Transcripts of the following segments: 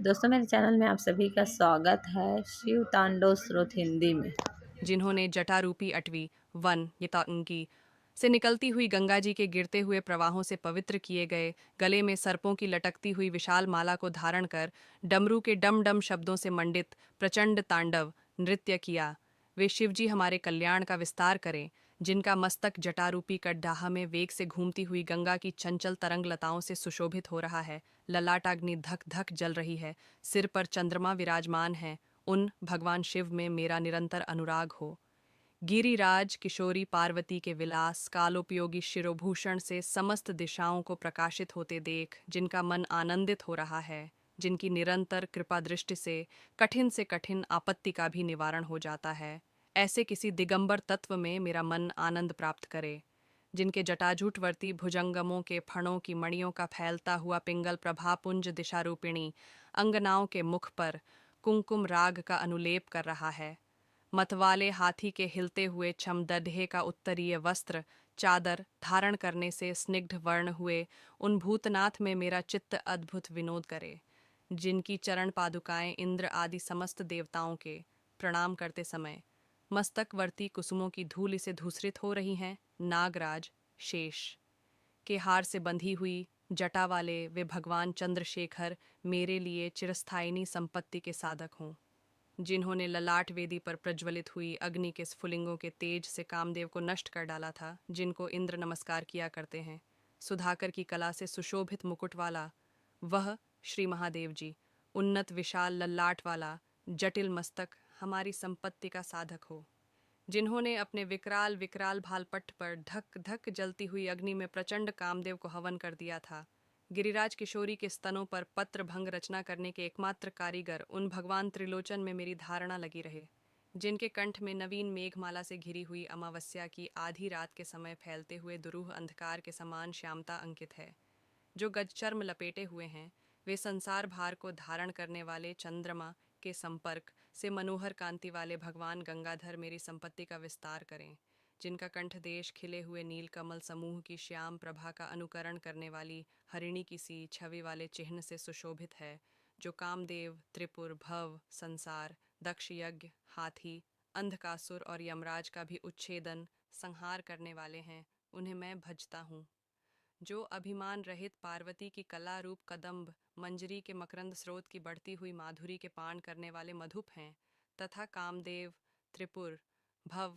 दोस्तों मेरे चैनल में आप सभी का स्वागत है शिव तांडव स्रोत हिंदी में। जिन्होंने जटारूपी अटवी वन यतांगी से निकलती हुई गंगा जी के गिरते हुए प्रवाहों से पवित्र किए गए गले में सर्पों की लटकती हुई विशाल माला को धारण कर डमरू के डम डम शब्दों से मंडित प्रचंड तांडव नृत्य किया। वे शिवजी हमारे कल्याण का विस्तार करें, जिनका मस्तक जटारूपी कटडाहा में वेग से घूमती हुई गंगा की चंचल तरंग लताओं से सुशोभित हो रहा है। ललाटाग्नि धक धक जल रही है, सिर पर चंद्रमा विराजमान है। उन भगवान शिव में मेरा निरंतर अनुराग हो। गिरिराज किशोरी पार्वती के विलास कालोपयोगी शिरोभूषण से समस्त दिशाओं को प्रकाशित होते देख जिनका मन आनंदित हो रहा है, जिनकी निरंतर कृपा दृष्टि से कठिन आपत्ति का भी निवारण हो जाता है, ऐसे किसी दिगंबर तत्व में मेरा मन आनंद प्राप्त करे। जिनके जटाजूटवर्ती भुजंगमों के फणों की मणियों का फैलता हुआ पिंगल प्रभापुंज दिशारूपिणी अंगनाओं के मुख पर कुंकुम राग का अनुलेप कर रहा है। मतवाले हाथी के हिलते हुए छमदढ़े का उत्तरीय वस्त्र चादर धारण करने से स्निग्ध वर्ण हुए उन भूतनाथ में मेरा चित्त अद्भुत विनोद करे। जिनकी चरण पादुकाएं इंद्र आदि समस्त देवताओं के प्रणाम करते समय मस्तकवर्ती कुसुमों की धूल से धूसरित हो रही हैं। नागराज शेष के हार से बंधी हुई जटा वाले वे भगवान चंद्रशेखर मेरे लिए चिरस्थायिनी संपत्ति के साधक हों, जिन्होंने ललाट वेदी पर प्रज्वलित हुई अग्नि के स्फुलिंगों के तेज से कामदेव को नष्ट कर डाला था, जिनको इंद्र नमस्कार किया करते हैं। सुधाकर की कला से सुशोभित मुकुट वाला वह श्री महादेव जी, उन्नत विशाल ललाट वाला जटिल मस्तक हमारी संपत्ति का साधक हो, जिन्होंने अपने विकराल विकराल भालपट्ट पर धक धक जलती हुई अग्नि में प्रचंड कामदेव को हवन कर दिया था। गिरिराज किशोरी के स्तनों पर पत्र भंग रचना करने के एकमात्र कारीगर उन भगवान त्रिलोचन में मेरी धारणा लगी रहे, जिनके कंठ में नवीन मेघमाला से घिरी हुई अमावस्या की आधी रात के समय फैलते हुए दुरूह अंधकार के समान श्यामता अंकित है। जो गजचर्म लपेटे हुए हैं, वे संसार भार को धारण करने वाले चंद्रमा के संपर्क से मनोहर कांति वाले भगवान गंगाधर मेरी संपत्ति का विस्तार करें। जिनका कंठ देश खिले हुए नील कमल समूह की श्याम प्रभा का अनुकरण करने वाली हरिणी की सी छवि वाले चिन्ह से सुशोभित है। जो कामदेव त्रिपुर भव संसार दक्ष यज्ञ हाथी अंधकासुर और यमराज का भी उच्छेदन संहार करने वाले हैं, उन्हें मैं भजता हूँ। जो अभिमान रहित पार्वती की कला रूप कदम्ब मंजरी के मकरंद स्रोत की बढ़ती हुई माधुरी के पान करने वाले मधुप हैं, तथा कामदेव त्रिपुर भव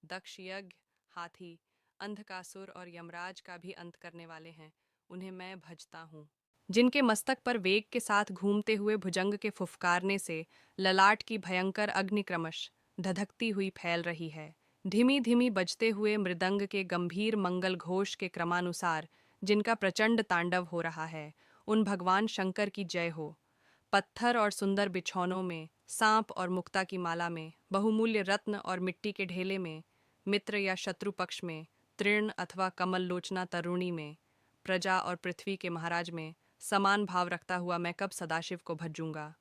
दक्ष यज्ञ हाथी अंधकासुर और यमराज का भी अंत करने वाले हैं, उन्हें मैं भजता हूँ। जिनके मस्तक पर वेग के साथ घूमते हुए भुजंग के फुफकारने से ललाट की भयंकर अग्नि क्रमश धधकती हुई फैल रही है। धीमी धीमी बजते हुए मृदंग के गंभीर मंगल घोष के क्रमानुसार जिनका प्रचंड तांडव हो रहा है, उन भगवान शंकर की जय हो। पत्थर और सुंदर बिछौनों में, सांप और मुक्ता की माला में, बहुमूल्य रत्न और मिट्टी के ढेले में, मित्र या शत्रु पक्ष में, तृण अथवा कमल लोचना तरुणी में, प्रजा और पृथ्वी के महाराज में समान भाव रखता हुआ मैं कब सदाशिव को भजूंगा।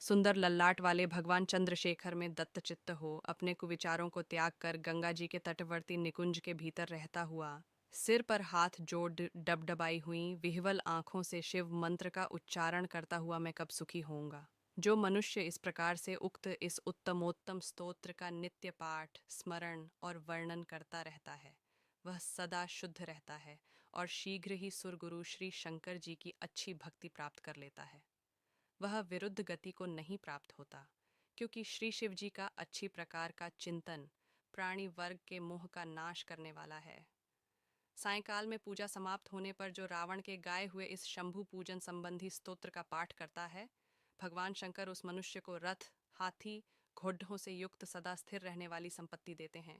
सुंदर ललाट वाले भगवान चंद्रशेखर में दत्तचित्त हो, अपने कुविचारों को त्याग कर गंगा जी के तटवर्ती निकुंज के भीतर रहता हुआ, सिर पर हाथ जोड़ डबडबाई हुई विह्वल आंखों से शिव मंत्र का उच्चारण करता हुआ मैं कब सुखी होऊंगा। जो मनुष्य इस प्रकार से उक्त इस उत्तमोत्तम स्तोत्र का नित्य पाठ स्मरण और वर्णन करता रहता है, वह सदा शुद्ध रहता है और शीघ्र ही सुरगुरु श्री शंकर जी की अच्छी भक्ति प्राप्त कर लेता है। वह विरुद्ध गति को नहीं प्राप्त होता, क्योंकि श्री शिव जी का अच्छी प्रकार का चिंतन प्राणी वर्ग के मोह का नाश करने वाला है। सायंकाल में पूजा समाप्त होने पर जो रावण के गाए हुए इस शंभु पूजन संबंधी स्तोत्र का पाठ करता है, भगवान शंकर उस मनुष्य को रथ हाथी घोड़ों से युक्त सदा स्थिर रहने वाली संपत्ति देते हैं।